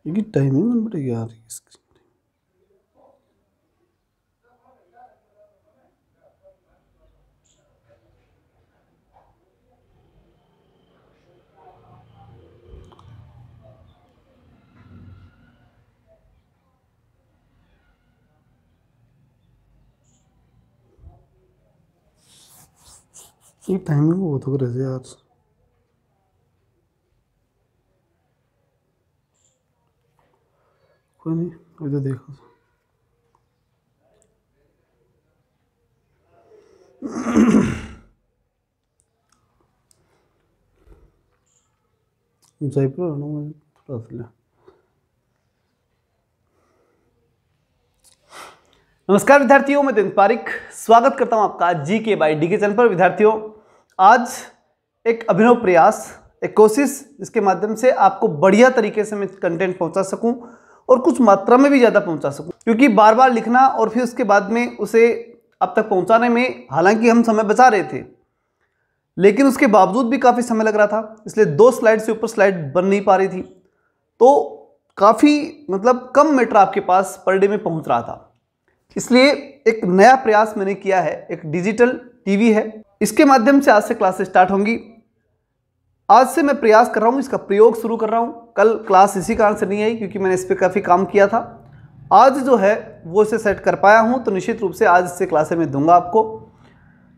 ये टाइमिंग बन पड़ेगी यार इसकी। ये टाइमिंग वो तो करे यार। कोई नहीं, अभी तो देखो। ऊंचाई पर आना मुझे थोड़ा सा ले। नमस्कार विद्यार्थियों, मैं दिनेश पारिक स्वागत करता हूं आपका जी के बाई डी के चैनल पर। विद्यार्थियों, आज एक अभिनव प्रयास, एक कोशिश जिसके माध्यम से आपको बढ़िया तरीके से मैं कंटेंट पहुंचा सकूं और कुछ मात्रा में भी ज़्यादा पहुंचा सकूं, क्योंकि बार बार लिखना और फिर उसके बाद में उसे अब तक पहुंचाने में हालांकि हम समय बचा रहे थे, लेकिन उसके बावजूद भी काफ़ी समय लग रहा था। इसलिए 2 स्लाइड से ऊपर स्लाइड बन नहीं पा रही थी, तो काफ़ी मतलब कम मैटर आपके पास पर डे में पहुंच रहा था। इसलिए एक नया प्रयास मैंने किया है, एक डिजिटल टीवी है, इसके माध्यम से आज से क्लासेस स्टार्ट होंगी। आज से मैं प्रयास कर रहा हूँ, इसका प्रयोग शुरू कर रहा हूँ। कल क्लास इसी कारण से नहीं आई क्योंकि मैंने इस पर काफ़ी काम किया था। आज जो है वो इसे सेट कर पाया हूँ, तो निश्चित रूप से आज इससे क्लासें मैं दूंगा आपको।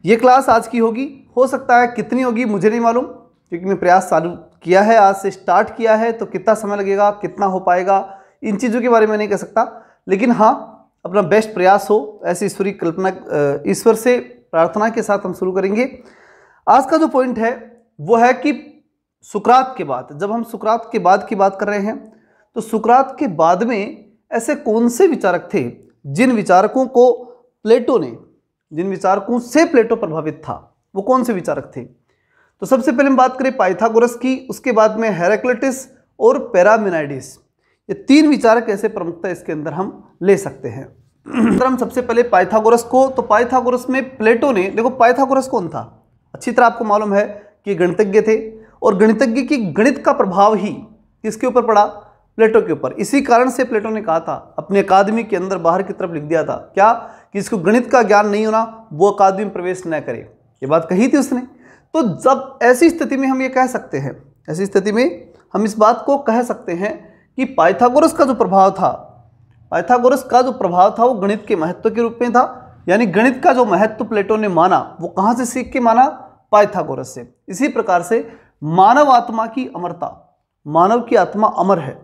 ये क्लास आज की होगी, हो सकता है कितनी होगी मुझे नहीं मालूम, क्योंकि मैं प्रयास चालू किया है, आज से स्टार्ट किया है, तो कितना समय लगेगा, कितना हो पाएगा, इन चीज़ों के बारे में नहीं कह सकता। लेकिन हाँ, अपना बेस्ट प्रयास हो, ऐसी ईश्वरी कल्पना, ईश्वर से प्रार्थना के साथ हम शुरू करेंगे। आज का जो पॉइंट है वो है कि सुकरात के बाद, जब हम सुकरात के बाद की बात कर रहे हैं, तो सुकरात के बाद में ऐसे कौन से विचारक थे जिन विचारकों को प्लेटो ने, जिन विचारकों से प्लेटो प्रभावित था, वो कौन से विचारक थे? तो सबसे पहले हम बात करें पाइथागोरस की, उसके बाद में हेराक्लिटस और पैरामेनाइडिस। ये 3 विचारक ऐसे प्रमुखता इसके अंदर हम ले सकते हैं। अगर हम सबसे पहले पाइथागोरस को, तो पाइथागोरस में प्लेटो ने, देखो पाइथागोरस कौन था? अच्छी तरह आपको मालूम है कि गणितज्ञ थे, और गणितज्ञ की गणित का प्रभाव ही किसके ऊपर पड़ा? प्लेटो के ऊपर। इसी कारण से प्लेटो ने कहा था, अपनी अकादमी के अंदर बाहर की तरफ लिख दिया था क्या, कि इसको गणित का ज्ञान नहीं होना वो अकादमी में प्रवेश न करे। ये बात कही थी उसने। तो जब ऐसी स्थिति में हम ये कह सकते हैं, ऐसी स्थिति में हम इस बात को कह सकते हैं कि पाइथागोरस का जो प्रभाव था, पाइथागोरस का जो प्रभाव था वो गणित के महत्व के रूप में था। यानी गणित का जो महत्व प्लेटो ने माना, वो कहाँ से सीख के माना? पाइथागोरस से। इसी प्रकार से मानव आत्मा की अमरता, मानव की आत्मा अमर है,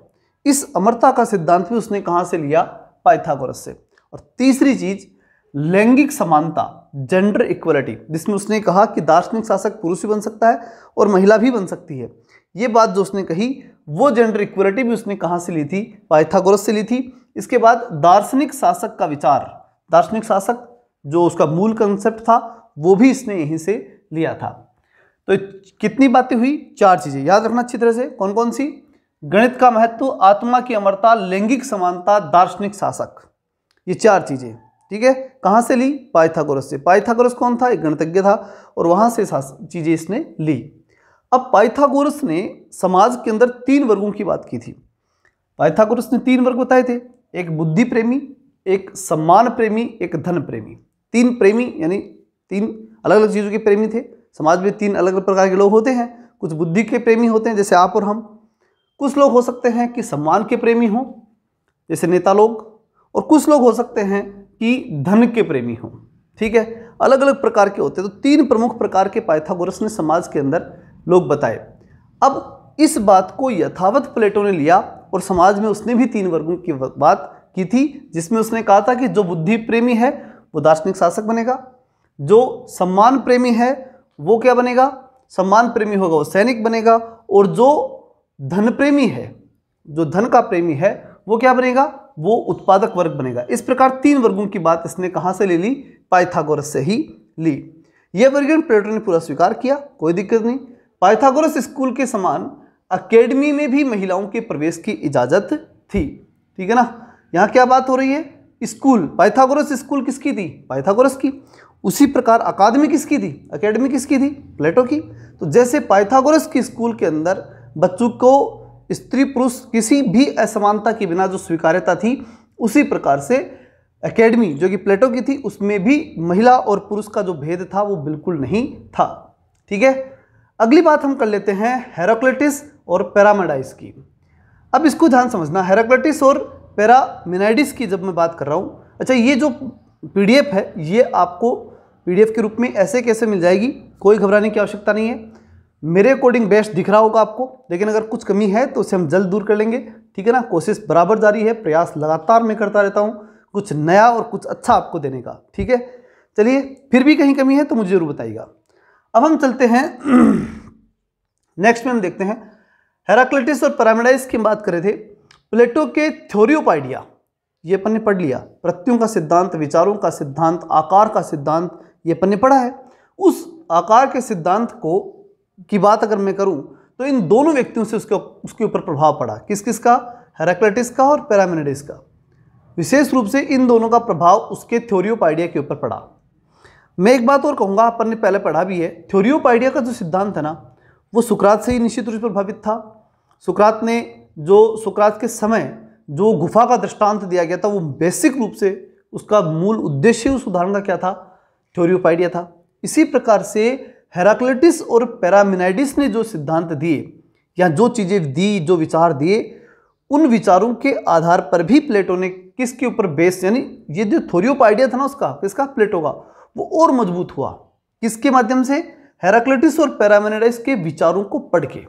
इस अमरता का सिद्धांत भी उसने कहाँ से लिया? पाइथागोरस से। और तीसरी चीज लैंगिक समानता, जेंडर इक्वलिटी, जिसमें उसने कहा कि दार्शनिक शासक पुरुष भी बन सकता है और महिला भी बन सकती है। ये बात जो उसने कही, वो जेंडर इक्वलिटी भी उसने कहाँ से ली थी? पाइथागोरस से ली थी। इसके बाद दार्शनिक शासक का विचार, दार्शनिक शासक जो उसका मूल कंसेप्ट था, वो भी इसने यहीं से लिया था। तो कितनी बातें हुई? 4 चीजें याद रखना अच्छी तरह से। कौन कौन सी? गणित का महत्व, आत्मा की अमरता, लैंगिक समानता, दार्शनिक शासक, ये 4 चीजें। ठीक है, कहां से ली? पाइथागोरस से। पाइथागोरस कौन था? एक गणितज्ञ था, और वहां से चीजें इसने ली। अब पाइथागोरस ने समाज के अंदर 3 वर्गों की बात की थी। पाइथागोरस ने 3 वर्ग बताए थे, एक बुद्धि प्रेमी, एक सम्मान प्रेमी, एक धन प्रेमी। 3 प्रेमी, यानी 3 अलग अलग चीजों के प्रेमी थे। समाज में 3 अलग अलग प्रकार के लोग होते हैं। कुछ बुद्धि के प्रेमी होते हैं, जैसे आप और हम। कुछ लोग हो सकते हैं कि सम्मान के प्रेमी हों, जैसे नेता लोग, और कुछ लोग हो सकते हैं कि धन के प्रेमी हों। ठीक है, अलग अलग प्रकार के होते हैं। तो 3 प्रमुख प्रकार के पाइथागोरस ने समाज के अंदर लोग बताए। अब इस बात को यथावत प्लेटो ने लिया, और समाज में उसने भी 3 वर्गों की बात की थी, जिसमें उसने कहा था कि जो बुद्धि प्रेमी है वो दार्शनिक शासक बनेगा, जो सम्मान प्रेमी है वो क्या बनेगा? सम्मान प्रेमी होगा वो सैनिक बनेगा, और जो धन प्रेमी है, जो धन का प्रेमी है, वो क्या बनेगा? वो उत्पादक वर्ग बनेगा। इस प्रकार 3 वर्गों की बात इसने कहां से ले ली? पाइथागोरस से ही ली। यह वर्गीकरण प्लेटो ने पूरा स्वीकार किया, कोई दिक्कत नहीं। पाइथागोरस स्कूल के समान अकेडमी में भी महिलाओं के प्रवेश की इजाजत थी। ठीक है ना, यहां क्या बात हो रही है? स्कूल, पाइथागोरस स्कूल किसकी थी? पाइथागोरस की। उसी प्रकार अकादमी किसकी थी? अकेडमी किसकी थी? प्लेटो की। तो जैसे पाइथागोरस की स्कूल के अंदर बच्चों को स्त्री पुरुष किसी भी असमानता के बिना जो स्वीकार्यता थी, उसी प्रकार से एकेडमी जो कि प्लेटो की थी उसमें भी महिला और पुरुष का जो भेद था वो बिल्कुल नहीं था। ठीक है, अगली बात हम कर लेते हैं हेराक्लिटस और पैरामेनाइड्स की। अब इसको ध्यान समझना, हेराक्लिटस और पैरामेनाइड्स की जब मैं बात कर रहा हूँ, अच्छा ये जो पीडीएफ है ये आपको पीडीएफ के रूप में ऐसे कैसे मिल जाएगी, कोई घबराने की आवश्यकता नहीं है। मेरे अकॉर्डिंग बेस्ट दिख रहा होगा आपको, लेकिन अगर कुछ कमी है तो उसे हम जल्द दूर कर लेंगे। ठीक है ना, कोशिश बराबर जारी है, प्रयास लगातार मैं करता रहता हूँ कुछ नया और कुछ अच्छा आपको देने का। ठीक है, चलिए फिर भी कहीं कमी है तो मुझे जरूर बताइएगा। अब हम चलते हैं नेक्स्ट में, हम देखते हैं हेराक्लिटस और पैरामेनाइड्स की बात कर रहे थे। प्लेटो के थ्योरी ऑफ आइडिया ये अपन ने पढ़ लिया, प्रत्ययों का सिद्धांत, विचारों का सिद्धांत, आकार का सिद्धांत, ये अपन ने पढ़ा है। उस आकार के सिद्धांत को की बात अगर मैं करूं तो इन दोनों व्यक्तियों से उसके ऊपर प्रभाव पड़ा। किस किस का? हेराक्लिटस का और पैरामेनाइड्स का। विशेष रूप से इन दोनों का प्रभाव उसके थ्योरी ऑफ आइडिया के ऊपर पड़ा। मैं एक बात और कहूँगा, अपन ने पहले पढ़ा भी है, थ्योरी ऑफ आइडिया का जो सिद्धांत है ना वो सुकरात से ही निश्चित रूप से प्रभावित था। सुकरात ने सुकरात के समय जो गुफा का दृष्टांत दिया गया था वो बेसिक रूप से उसका मूल उद्देश्य उस उदाहरण का क्या था? थ्योरी ऑफ आइडिया था। इसी प्रकार से हेराक्लिटस और पैरामेनाइड्स ने जो सिद्धांत दिए या जो चीज़ें दी, जो विचार दिए, उन विचारों के आधार पर भी प्लेटो ने किसके ऊपर बेस, यानी ये जो थ्योरी ऑफ आइडिया था ना उसका, किसका? प्लेटो का, वो और मजबूत हुआ। किसके माध्यम से? हेराक्लिटस और पैरामेनाइड्स के विचारों को पढ़ के,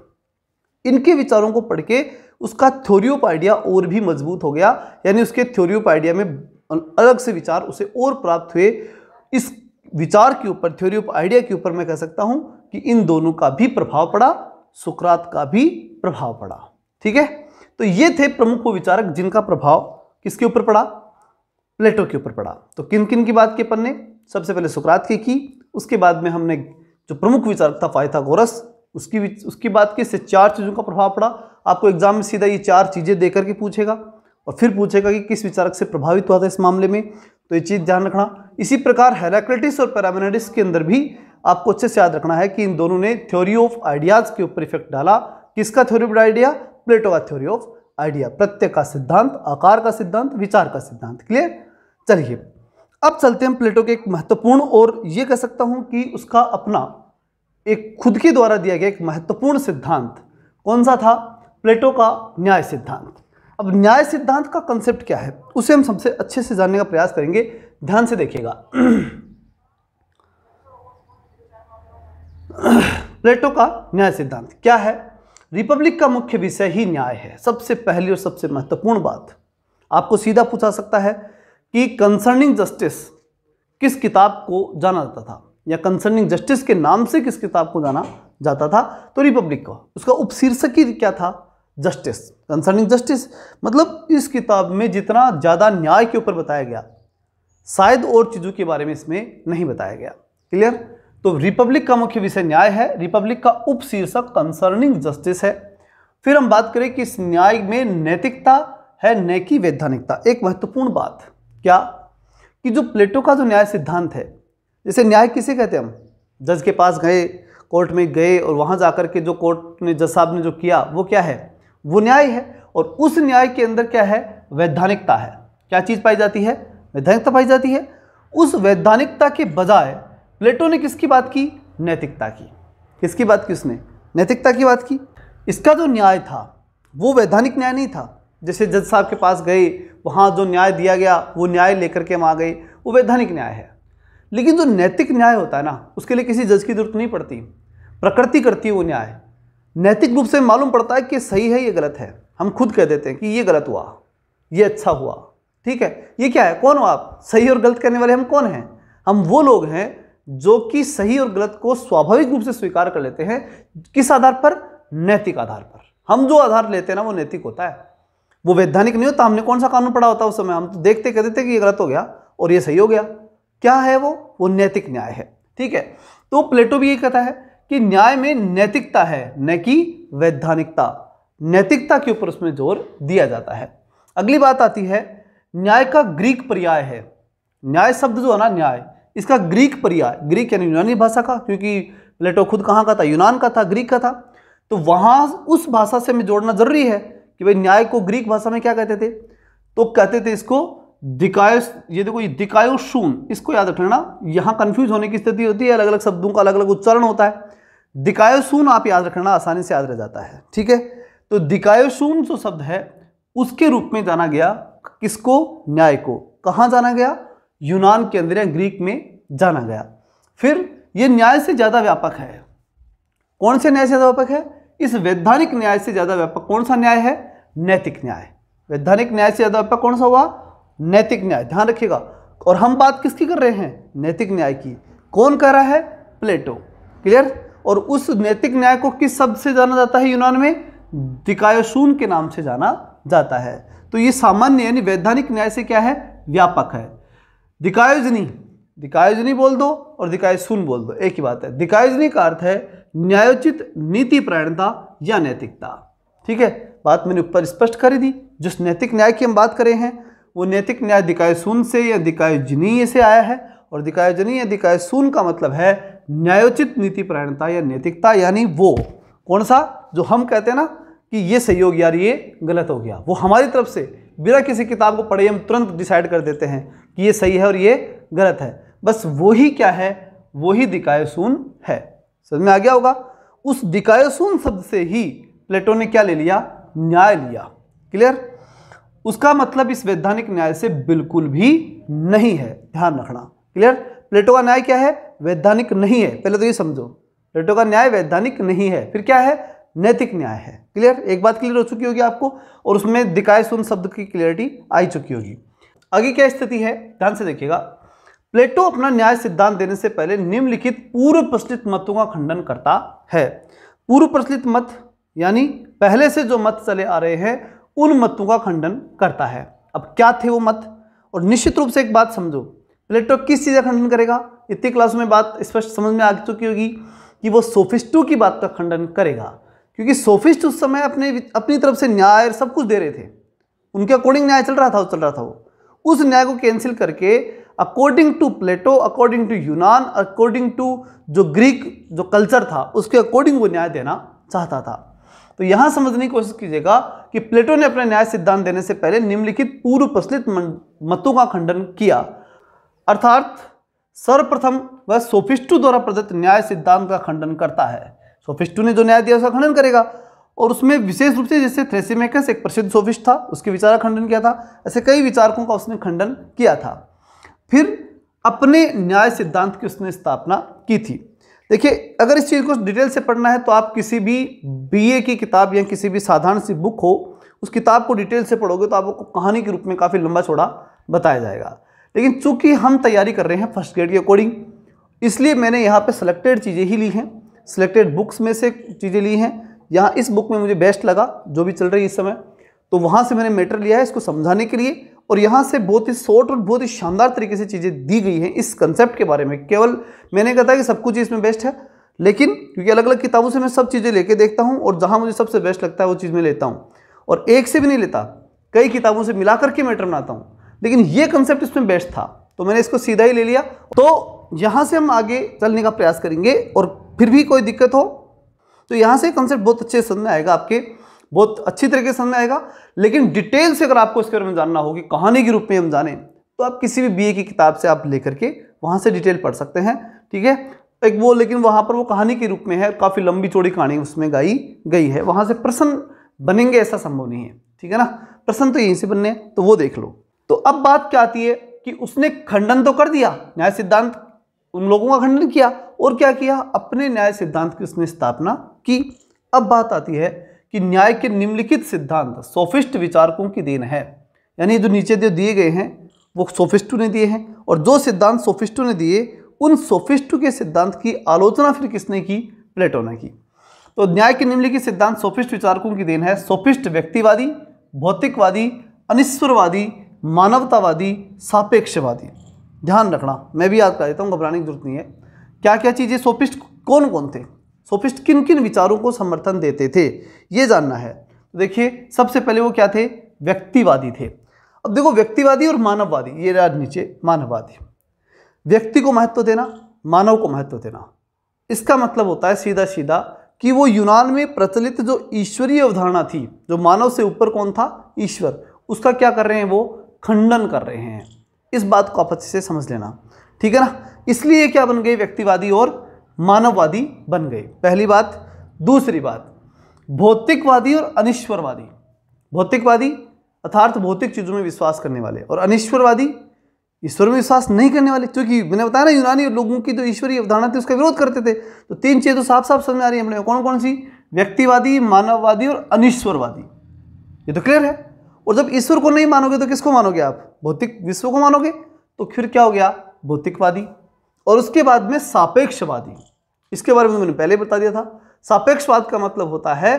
इनके विचारों को पढ़ के उसका थ्योरी ऑफ आइडिया और भी मजबूत हो गया। यानी उसके थ्योरी ऑफ आइडिया में अलग से विचार उसे और प्राप्त हुए। इस विचार के ऊपर, थ्योरी ऑफ आइडिया के ऊपर मैं कह सकता हूं कि इन दोनों का भी प्रभाव पड़ा, सुकरात का भी प्रभाव पड़ा। ठीक है, तो ये थे प्रमुख विचारक जिनका प्रभाव किसके ऊपर पड़ा? प्लेटो के ऊपर पड़ा। तो किन किन की बात की अपन ने? सबसे पहले सुकरात की, उसके बाद में हमने जो प्रमुख विचारक था पाइथागोरस, उसकी बात की। इससे 4 चीज़ों का प्रभाव पड़ा। आपको एग्जाम में सीधा ये 4 चीज़ें दे करके पूछेगा और फिर पूछेगा कि किस विचारक से प्रभावित हुआ था इस मामले में, तो ये चीज़ ध्यान रखना। इसी प्रकार हेराक्लिटस और पैरामेनाइड्स के अंदर भी आपको अच्छे से याद रखना है कि इन दोनों ने थ्योरी ऑफ आइडियाज के ऊपर इफेक्ट डाला। किसका थ्योरी ऑफ आइडिया? प्लेटो का थ्योरी ऑफ आइडिया, प्रत्यय का सिद्धांत, आकार का सिद्धांत, विचार का सिद्धांत। क्लियर? चलिए अब चलते हैं प्लेटो के एक महत्वपूर्ण और ये कह सकता हूं कि उसका अपना एक खुद के द्वारा दिया गया एक महत्वपूर्ण सिद्धांत कौन सा था? प्लेटो का न्याय सिद्धांत। अब न्याय सिद्धांत का कंसेप्ट क्या है उसे हम सबसे अच्छे से जानने का प्रयास करेंगे। ध्यान से देखिएगा। प्लेटो का न्याय सिद्धांत क्या है? रिपब्लिक का मुख्य विषय ही न्याय है। सबसे पहली और सबसे महत्वपूर्ण बात, आपको सीधा पूछा सकता है कि कंसर्निंग जस्टिस किस किताब को जाना जाता था, या कंसर्निंग जस्टिस के नाम से किस किताब को जाना जाता था? तो रिपब्लिक को। उसका उपशीर्षक ही क्या था? Justice, concerning justice. मतलब इस किताब में जितना ज़्यादा न्याय के ऊपर बताया गया, शायद और चीज़ों के बारे में इसमें नहीं बताया गया। क्लियर? तो रिपब्लिक का मुख्य विषय न्याय है, रिपब्लिक का उपशीर्षक कंसर्निंग जस्टिस है। फिर हम बात करें कि इस न्याय में नैतिकता है, न कि वैधानिकता। एक महत्वपूर्ण बात क्या कि जो प्लेटो का जो न्याय सिद्धांत है, जैसे न्याय किसे कहते हैं? हम जज के पास गए, कोर्ट में गए और वहाँ जाकर के जो कोर्ट ने, जज साहब ने जो किया वो क्या है? वो न्याय है। और उस न्याय के अंदर क्या है? वैधानिकता है। क्या चीज़ पाई जाती है? वैधानिकता पाई जाती है। उस वैधानिकता के बजाय प्लेटो ने किसकी बात की? नैतिकता की। किसकी बात की उसने? नैतिकता की बात की। इसका जो न्याय था वो वैधानिक न्याय नहीं था। जैसे जज साहब के पास गए, वहाँ जो न्याय दिया गया वो न्याय लेकर के हम आ गए, वो वैधानिक न्याय है। लेकिन जो नैतिक न्याय होता है ना, उसके लिए किसी जज की जरूरत नहीं पड़ती, प्रकृति करती है वो न्याय। नैतिक रूप से मालूम पड़ता है कि सही है, ये गलत है। हम खुद कह देते हैं कि ये गलत हुआ, ये अच्छा हुआ। ठीक है, ये क्या है? कौन हो आप? सही और गलत करने वाले हम कौन हैं? हम वो लोग हैं जो कि सही और गलत को स्वाभाविक रूप से स्वीकार कर लेते हैं। किस आधार पर? नैतिक आधार पर। हम जो आधार लेते हैं ना वो नैतिक होता है, वो वैधानिक नहीं होता। हमने कौन सा कानून पढ़ा होता है उस समय? हम तो देखते कह देते कि ये गलत हो गया और ये सही हो गया। क्या है वो नैतिक न्याय है। ठीक है, तो प्लेटो भी ये कहता है कि न्याय में नैतिकता है, न कि वैधानिकता। नैतिकता के ऊपर उसमें जोर दिया जाता है। अगली बात आती है, न्याय का ग्रीक पर्याय है। न्याय शब्द जो है ना, न्याय, इसका ग्रीक पर्याय, ग्रीक यानी यूनानी भाषा का, क्योंकि प्लेटो खुद कहाँ का था? यूनान का था, ग्रीक का था। तो वहां उस भाषा से हमें जोड़ना जरूरी है कि भाई न्याय को ग्रीक भाषा में क्या कहते थे, तो कहते थे इसको दिकायोस। ये देखो ये दिकायोशून, इसको याद रखना, यहां कंफ्यूज होने की स्थिति होती है, अलग अलग शब्दों का अलग अलग उच्चारण होता है। दिकायोशून आप याद रखना, आसानी से याद रह जाता है, ठीक है। तो दिकायोशून जो शब्द है उसके रूप में जाना गया किसको, न्याय को। कहां जाना गया, यूनान के अंदर या ग्रीक में जाना गया। फिर यह न्याय से ज्यादा व्यापक है। कौन से न्याय से ज्यादा व्यापक है, इस वैधानिक न्याय से ज्यादा व्यापक कौन सा न्याय है, नैतिक न्याय। वैधानिक न्याय से ज्यादा व्यापक कौन सा हुआ, नैतिक न्याय, ध्यान रखिएगा। और हम बात किसकी कर रहे हैं, नैतिक न्याय की। कौन कह रहा है, प्लेटो, क्लियर। और उस नैतिक न्याय को किस शब्द से जाना जाता है यूनान में, दिकायोशून के नाम से जाना जाता है। तो ये सामान्य यानी वैधानिक न्याय से क्या है, व्यापक है। दिकायोजनी, दिकायोजनी बोल दो और दिकायोशून बोल दो, एक ही बात है। दिकायोजनी का अर्थ है न्यायोचित नीति परायणता या नैतिकता, ठीक है। बात मैंने ऊपर स्पष्ट कर दी। जिस नैतिक न्याय की हम बात कर रहे हैं वो नैतिक न्याय दिकायोशून से या दिकायोजनीय से आया है। और दिकायोजनी या दिकायोशून का मतलब है न्यायोचित नीति परायणता या नैतिकता, यानी वो कौन सा जो हम कहते हैं ना कि ये सही हो गया, ये गलत हो गया, वो हमारी तरफ से बिना किसी किताब को पढ़े हम तुरंत डिसाइड कर देते हैं कि ये सही है और ये गलत है। बस वही क्या है, वही दिकायोशून है। समझ में आ गया होगा। उस दिकायोशून शब्द से ही प्लेटो ने क्या ले लिया, न्याय लिया, क्लियर। उसका मतलब इस वैधानिक न्याय से बिल्कुल भी नहीं है, ध्यान रखना, क्लियर। प्लेटो का न्याय क्या है, वैधानिक नहीं है। पहले तो ये समझो, प्लेटो का न्याय वैधानिक नहीं है। फिर क्या है, नैतिक न्याय है, क्लियर। एक बात क्लियर हो चुकी होगी आपको, और उसमें दिकायोशून शब्द की क्लियरिटी आई चुकी होगी। आगे क्या स्थिति है, ध्यान से देखिएगा। प्लेटो अपना न्याय सिद्धांत देने से पहले निम्नलिखित पूर्व प्रचलित मतों का खंडन करता है। पूर्व प्रचलित मत यानी पहले से जो मत चले आ रहे हैं उन मतों का खंडन करता है। अब क्या थे वो मत, और निश्चित रूप से एक बात समझो, प्लेटो किस चीज़ का खंडन करेगा। इतनी क्लास में बात स्पष्ट समझ में आ चुकी होगी कि वो सोफिस्टों की बात का खंडन करेगा, क्योंकि सोफिस्ट उस समय अपनी तरफ से न्याय सब कुछ दे रहे थे, उनके अकॉर्डिंग न्याय चल रहा था वो। उस न्याय को कैंसिल करके according to Plato, according to यूनान, अकॉर्डिंग टू जो ग्रीक जो कल्चर था उसके अकॉर्डिंग वो न्याय देना चाहता था। तो यहां समझने की कोशिश कीजिएगा कि प्लेटो ने अपना न्याय सिद्धांत देने से पहले निम्नलिखित पूर्व प्रचलित मतों का खंडन किया, अर्थात सर्वप्रथम वह सोफिस्टों द्वारा प्रदत्त न्याय सिद्धांत का खंडन करता है। सोफिस्टों ने जो न्याय दिया उसका खंडन करेगा, और उसमें विशेष रूप से जैसे थ्रेसिमेकस एक प्रसिद्ध सोफिस्ट था, उसके विचार का खंडन किया था, ऐसे कई विचारकों का उसने खंडन किया था। फिर अपने न्याय सिद्धांत की उसने स्थापना की थी। देखिए, अगर इस चीज़ को डिटेल से पढ़ना है तो आप किसी भी बीए की किताब या किसी भी साधारण सी बुक हो, उस किताब को डिटेल से पढ़ोगे तो आपको कहानी के रूप में काफ़ी लंबा चौड़ा बताया जाएगा। लेकिन चूंकि हम तैयारी कर रहे हैं फर्स्ट ग्रेड के अकॉर्डिंग, इसलिए मैंने यहाँ पे सिलेक्टेड चीज़ें ही ली हैं, सिलेक्टेड बुक्स में से चीज़ें ली हैं। यहाँ इस बुक में मुझे बेस्ट लगा जो भी चल रही है इस समय, तो वहाँ से मैंने मैटर लिया है इसको समझाने के लिए, और यहाँ से बहुत ही शॉर्ट और बहुत ही शानदार तरीके से चीज़ें दी गई हैं इस कंसेप्ट के बारे में। केवल मैंने कहा था कि सब कुछ इसमें बेस्ट है, लेकिन क्योंकि अलग अलग किताबों से मैं सब चीज़ें लेके देखता हूँ और जहाँ मुझे सबसे बेस्ट लगता है वो चीज़ मैं लेता हूँ, और एक से भी नहीं लेता, कई किताबों से मिला करके मैटर बनाता हूँ। लेकिन ये कंसेप्ट इसमें बेस्ट था तो मैंने इसको सीधा ही ले लिया। तो यहाँ से हम आगे चलने का प्रयास करेंगे, और फिर भी कोई दिक्कत हो तो यहाँ से कंसेप्ट बहुत अच्छे समझ में आएगा, आपके बहुत अच्छी तरीके से समझ में आएगा। लेकिन डिटेल से अगर आपको इसके बारे में जानना होगी, कहानी के रूप में हम जाने, तो आप किसी भी बीए की किताब से आप लेकर के वहाँ से डिटेल पढ़ सकते हैं, ठीक है। एक वो, लेकिन वहाँ पर वो कहानी के रूप में है, काफ़ी लंबी चौड़ी कहानी उसमें गाई गई है, वहाँ से प्रश्न बनेंगे ऐसा संभव नहीं है, ठीक है ना। प्रश्न तो यहीं से बनने हैं, तो वो देख लो। तो अब बात क्या आती है कि उसने खंडन तो कर दिया, न्याय सिद्धांत उन लोगों का खंडन किया, और क्या किया, अपने न्याय सिद्धांत की उसने स्थापना की। अब बात आती है कि न्याय के निम्नलिखित सिद्धांत सोफिस्ट विचारकों की देन है, यानी जो नीचे जो दिए गए हैं वो सोफिस्टों ने दिए हैं, और जो सिद्धांत सोफिस्टों ने दिए उन सोफिस्टों के सिद्धांत की आलोचना फिर किसने की, प्लेटो ने की। तो न्याय के निम्नलिखित सिद्धांत सोफिस्ट विचारकों की देन है। सोफिस्ट व्यक्तिवादी, भौतिकवादी, अनिश्वरवादी, मानवतावादी, सापेक्षवादी। ध्यान रखना, मैं भी याद कर देता हूँ, घबराने की जरूरत नहीं है। क्या क्या चीज़ें, सोफिस्ट कौन कौन थे, सोफिस्ट किन किन विचारों को समर्थन देते थे, ये जानना है। तो देखिए, सबसे पहले वो क्या थे, व्यक्तिवादी थे। अब देखो, व्यक्तिवादी और मानववादी, ये रहा नीचे मानववादी। व्यक्ति को महत्व देना, मानव को महत्व देना, इसका मतलब होता है सीधा सीधा कि वो यूनान में प्रचलित जो ईश्वरीय अवधारणा थी, जो मानव से ऊपर कौन था, ईश्वर, उसका क्या कर रहे हैं, वो खंडन कर रहे हैं। इस बात को आप अच्छे से समझ लेना, ठीक है ना। इसलिए क्या बन गए, व्यक्तिवादी और मानववादी बन गए, पहली बात। दूसरी बात, भौतिकवादी और अनीश्वरवादी। भौतिकवादी अर्थात भौतिक चीजों में विश्वास करने वाले, और अनीश्वरवादी ईश्वर में विश्वास नहीं करने वाले, क्योंकि मैंने बताया ना यूनानी लोगों की जो ईश्वरीय अवधारणा थी उसका विरोध करते थे। तो तीन चीजें तो साफ साफ समझ आ रही है हमने, कौन कौन सी, व्यक्तिवादी, मानववादी और अनीश्वरवादी, ये तो क्लियर है। और जब ईश्वर को नहीं मानोगे तो किसको मानोगे आप, भौतिक विश्व को मानोगे, तो फिर क्या हो गया, भौतिकवादी। और उसके बाद में सापेक्षवादी, इसके बारे में मैंने पहले बता दिया था। सापेक्षवाद का मतलब होता है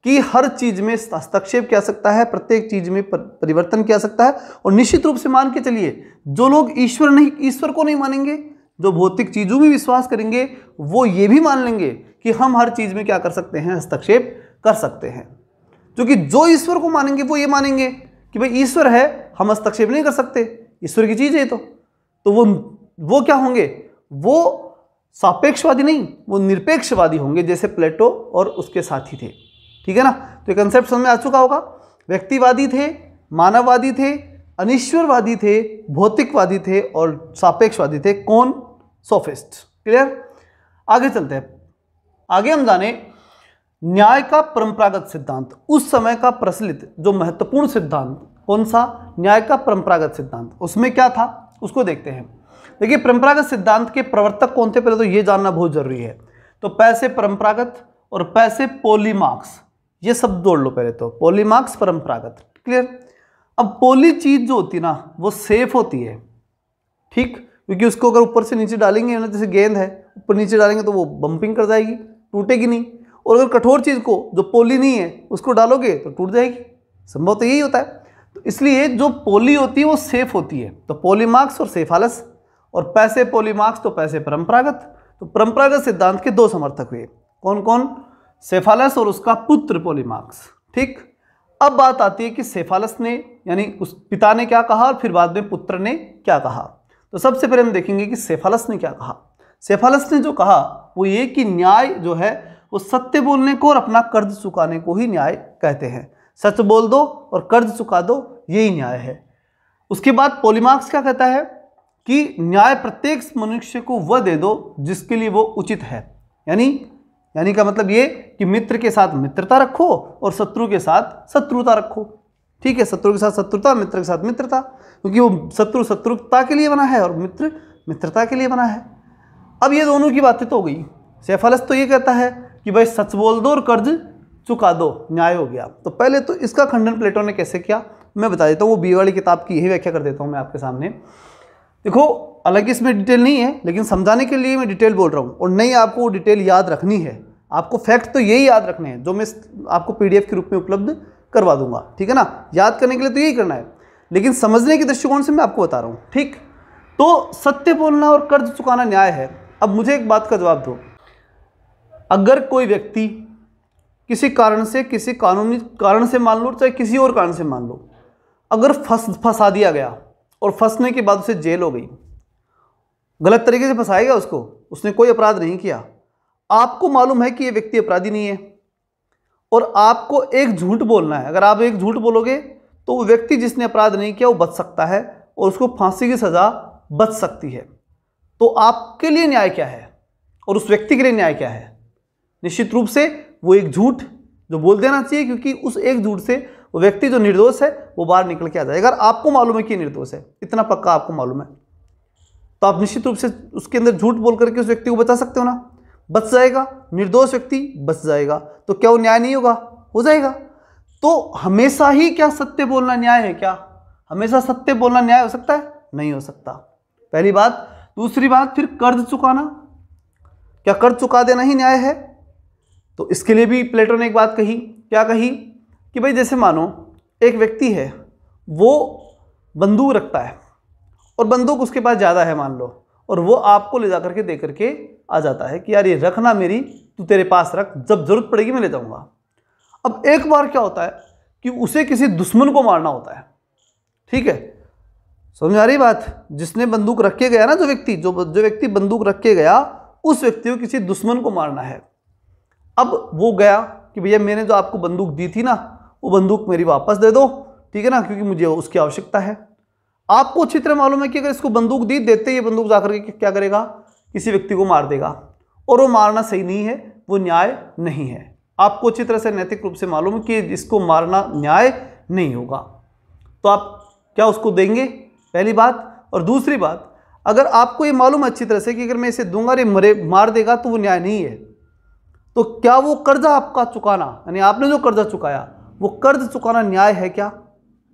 कि हर चीज में हस्तक्षेप किया सकता है, प्रत्येक चीज में परिवर्तन किया सकता है। और निश्चित रूप से मान के चलिए, जो लोग ईश्वर को नहीं मानेंगे, जो भौतिक चीजों में विश्वास करेंगे, वो ये भी मान लेंगे कि हम हर चीज में क्या कर सकते हैं, हस्तक्षेप कर सकते हैं। क्योंकि जो ईश्वर को मानेंगे वो ये मानेंगे कि भाई ईश्वर है, हम हस्तक्षेप नहीं कर सकते, ईश्वर की चीज है तो वो क्या होंगे, वो सापेक्षवादी नहीं, वो निरपेक्षवादी होंगे, जैसे प्लेटो और उसके साथी थे, ठीक है ना। तो ये कंसेप्ट समझ में आ चुका होगा। व्यक्तिवादी थे, मानववादी थे, अनीश्वरवादी थे, भौतिकवादी थे और सापेक्षवादी थे, कौन, सोफिस्ट। क्लियर। आगे चलते हैं, आगे हम जाने न्याय का परंपरागत सिद्धांत। उस समय का प्रचलित जो महत्वपूर्ण सिद्धांत, कौन सा, न्याय का परंपरागत सिद्धांत, उसमें क्या था उसको देखते हैं। देखिए, परंपरागत सिद्धांत के प्रवर्तक कौन थे, पहले तो ये जानना बहुत जरूरी है। तो पैसे परंपरागत और पैसे पॉलीमार्क्स, ये सब जोड़ लो पहले तो, पॉलीमार्क्स, परंपरागत, क्लियर। अब पॉली चीज जो होती है ना, वो सेफ होती है, ठीक, क्योंकि उसको अगर ऊपर से नीचे डालेंगे ना, जैसे गेंद है, ऊपर नीचे डालेंगे तो वो बम्पिंग कर जाएगी, टूटेगी नहीं। और अगर कठोर चीज को, जो पॉली नहीं है, उसको डालोगे तो टूट जाएगी, संभव तो यही होता है। तो इसलिए जो पॉली होती है वो सेफ होती है, तो पॉलीमार्क्स और सेफालस। और पैसे पॉलीमार्क्स तो पैसे परंपरागत। तो परंपरागत सिद्धांत के दो समर्थक हुए, कौन कौन, सेफालस और उसका पुत्र पॉलीमार्क्स, ठीक। अब बात आती है कि सेफालस ने, यानी उस पिता ने क्या कहा और फिर बाद में पुत्र ने क्या कहा। तो सबसे पहले हम देखेंगे कि सेफालस ने क्या कहा। सेफालस ने जो कहा वो ये कि न्याय जो है वो सत्य बोलने को और अपना कर्ज चुकाने को ही न्याय कहते हैं। सच बोल दो और कर्ज चुका दो, यही न्याय है। उसके बाद पॉलीमार्क्स क्या कहता है कि न्याय प्रत्येक मनुष्य को वह दे दो जिसके लिए वो उचित है। यानी का मतलब ये कि मित्र के साथ मित्रता रखो और शत्रु के साथ शत्रुता रखो, ठीक है। शत्रु के साथ शत्रुता, मित्र के साथ मित्रता, क्योंकि वो शत्रु शत्रुता के लिए बना है और मित्र मित्रता के लिए बना है। अब ये दोनों की बातें तो हो गई। सेफालस तो ये कहता है कि भाई सच बोल दो और कर्ज चुका दो, न्याय हो गया। तो पहले तो इसका खंडन प्लेटो ने कैसे किया मैं बता देता हूँ, वो बी वाली किताब की यही व्याख्या कर देता हूँ मैं आपके सामने। देखो, हालांकि इसमें डिटेल नहीं है, लेकिन समझाने के लिए मैं डिटेल बोल रहा हूँ, और नहीं आपको वो डिटेल याद रखनी है। आपको फैक्ट तो यही याद रखने हैं जो मैं आपको पीडीएफ के रूप में उपलब्ध करवा दूंगा, ठीक है ना। याद करने के लिए तो यही करना है, लेकिन समझने के दृष्टिकोण से मैं आपको बता रहा हूँ, ठीक। तो सत्य बोलना और कर्ज चुकाना न्याय है। अब मुझे एक बात का जवाब दो, अगर कोई व्यक्ति किसी कारण से, किसी कानूनी कारण से मान लो, चाहे किसी और कारण से मान लो, अगर फंसा दिया गया और फंसने के बाद उसे जेल हो गई, गलत तरीके से फंसाया गया उसको, उसने कोई अपराध नहीं किया, आपको मालूम है कि ये व्यक्ति अपराधी नहीं है, और आपको एक झूठ बोलना है। अगर आप एक झूठ बोलोगे तो वो व्यक्ति जिसने अपराध नहीं किया वो बच सकता है और उसको फांसी की सजा बच सकती है। तो आपके लिए न्याय क्या है और उस व्यक्ति के लिए न्याय क्या है? निश्चित रूप से वो एक झूठ जो बोल देना चाहिए, क्योंकि उस एक झूठ से वो व्यक्ति जो निर्दोष है वो बाहर निकल के आ जाएगा। अगर आपको मालूम है कि निर्दोष है, इतना पक्का आपको मालूम है, तो आप निश्चित रूप से उसके अंदर झूठ बोल करके उस व्यक्ति को बचा सकते हो ना, बच जाएगा, निर्दोष व्यक्ति बच जाएगा। तो क्या वो न्याय नहीं होगा? हो जाएगा। तो हमेशा ही क्या सत्य बोलना न्याय है? क्या हमेशा सत्य बोलना न्याय हो सकता है? नहीं हो सकता, पहली बात। दूसरी बात, फिर कर्ज चुकाना, क्या कर्ज चुका देना ही न्याय है? तो इसके लिए भी प्लेटो ने एक बात कही, क्या कही कि भाई जैसे मानो एक व्यक्ति है, वो बंदूक रखता है और बंदूक उसके पास ज़्यादा है मान लो, और वो आपको ले जा करके दे करके आ जाता है कि यार ये रखना मेरी, तू तेरे पास रख, जब जरूरत पड़ेगी मैं ले जाऊंगा। अब एक बार क्या होता है कि उसे किसी दुश्मन को मारना होता है, ठीक है, समझ आ रही बात? जिसने बंदूक रख के गया ना, जो व्यक्ति बंदूक रख के गया, उस व्यक्ति को किसी दुश्मन को मारना है। अब वो गया कि भैया मैंने जो आपको बंदूक दी थी ना, वो बंदूक मेरी वापस दे दो, ठीक है ना, क्योंकि मुझे उसकी आवश्यकता है। आपको अच्छी तरह मालूम है कि अगर इसको बंदूक दी, देते ही बंदूक जाकर के क्या करेगा, किसी व्यक्ति को मार देगा, और वो मारना सही नहीं है, वो न्याय नहीं है। आपको अच्छी तरह से नैतिक रूप से मालूम है कि इसको मारना न्याय नहीं होगा, तो आप क्या उसको देंगे, पहली बात। और दूसरी बात, अगर आपको ये मालूम है अच्छी तरह से कि अगर मैं इसे दूंगा ये मार देगा तो वो न्याय नहीं है, तो क्या वो कर्जा आपका चुकाना, यानी आपने जो कर्जा चुकाया वो कर्ज चुकाना न्याय है क्या,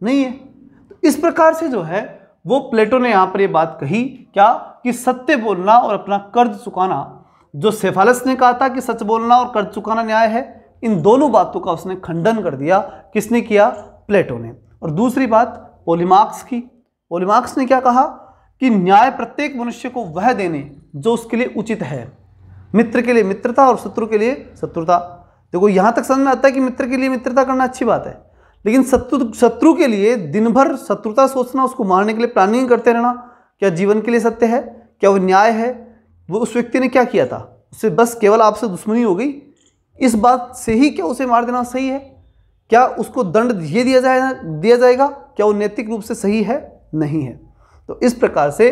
नहीं है। तो इस प्रकार से जो है वो प्लेटो ने यहाँ पर ये बात कही क्या, कि सत्य बोलना और अपना कर्ज चुकाना, जो सेफालस ने कहा था कि सच बोलना और कर्ज चुकाना न्याय है, इन दोनों बातों का उसने खंडन कर दिया। किसने किया, प्लेटो ने। और दूसरी बात पोलीमार्क्स की। पोलीमार्क्स ने क्या कहा कि न्याय प्रत्येक मनुष्य को वह देने जो उसके लिए उचित है, मित्र के लिए मित्रता और शत्रु के लिए शत्रुता। देखो यहाँ तक समझ में आता है कि मित्र के लिए मित्रता करना अच्छी बात है, लेकिन शत्रु के लिए दिन भर शत्रुता सोचना, उसको मारने के लिए प्लानिंग करते रहना, क्या जीवन के लिए सत्य है, क्या वो न्याय है। वो उस व्यक्ति ने क्या किया था, उससे बस केवल आपसे दुश्मनी हो गई, इस बात से ही क्या उसे मार देना सही है, क्या उसको दंड ये दिया जाएगा, क्या वो नैतिक रूप से सही है, नहीं है। तो इस प्रकार से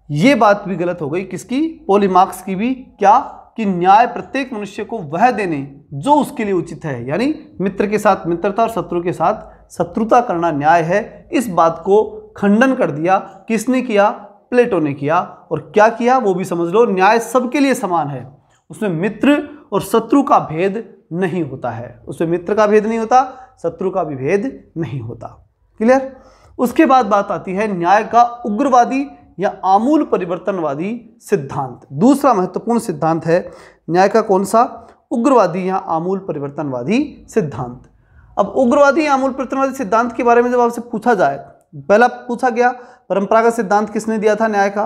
ये बात भी गलत हो गई, किसकी, पोलीमार्क्स की भी, क्या कि न्याय प्रत्येक मनुष्य को वह देने जो उसके लिए उचित है, यानी मित्र के साथ मित्रता और शत्रु के साथ शत्रुता करना न्याय है। इस बात को खंडन कर दिया, किसने किया, प्लेटो ने किया। और क्या किया वो भी समझ लो, न्याय सबके लिए समान है, उसमें मित्र और शत्रु का भेद नहीं होता है, उसमें मित्र का भेद नहीं होता, शत्रु का भी भेद नहीं होता। क्लियर। उसके बाद बात आती है न्याय का उग्रवादी या आमूल परिवर्तनवादी सिद्धांत। दूसरा महत्वपूर्ण सिद्धांत है न्याय का, कौन सा, उग्रवादी या आमूल परिवर्तनवादी सिद्धांत। अब उग्रवादी या आमूल परिवर्तनवादी सिद्धांत के बारे में जब आपसे पूछा जाए, पहला पूछा गया परंपरागत सिद्धांत किसने दिया था न्याय का,